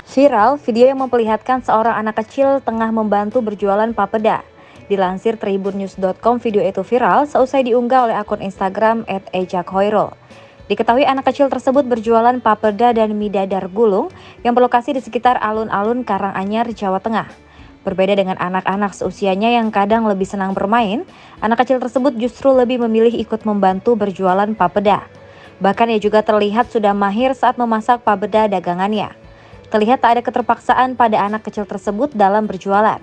Viral video yang memperlihatkan seorang anak kecil tengah membantu berjualan papeda. Dilansir tribunnews.com, video itu viral seusai diunggah oleh akun Instagram @ejakhoirul. Diketahui anak kecil tersebut berjualan papeda dan mie dadar gulung yang berlokasi di sekitar alun-alun Karanganyar, Jawa Tengah. Berbeda dengan anak-anak seusianya yang kadang lebih senang bermain, anak kecil tersebut justru lebih memilih ikut membantu berjualan papeda. Bahkan ia juga terlihat sudah mahir saat memasak papeda dagangannya. Terlihat tak ada keterpaksaan pada anak kecil tersebut dalam berjualan.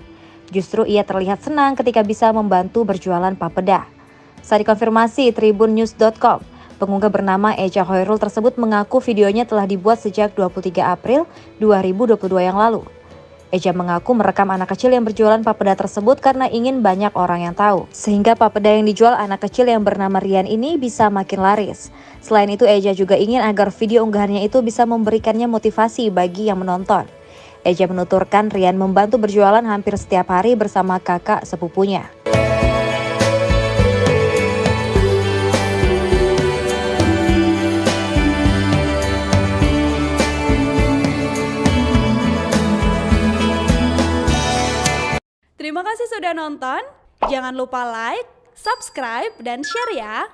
Justru ia terlihat senang ketika bisa membantu berjualan papeda. Saat dikonfirmasi tribunnews.com, pengunggah bernama Eja Hoirul tersebut mengaku videonya telah dibuat sejak 23 April 2022 yang lalu. Eja mengaku merekam anak kecil yang berjualan papeda tersebut karena ingin banyak orang yang tahu, sehingga papeda yang dijual anak kecil yang bernama Rian ini bisa makin laris. Selain itu, Eja juga ingin agar video unggahannya itu bisa memberikannya motivasi bagi yang menonton. Eja menuturkan Rian membantu berjualan hampir setiap hari bersama kakak sepupunya. Terima kasih sudah nonton. Jangan lupa like, subscribe, dan share ya.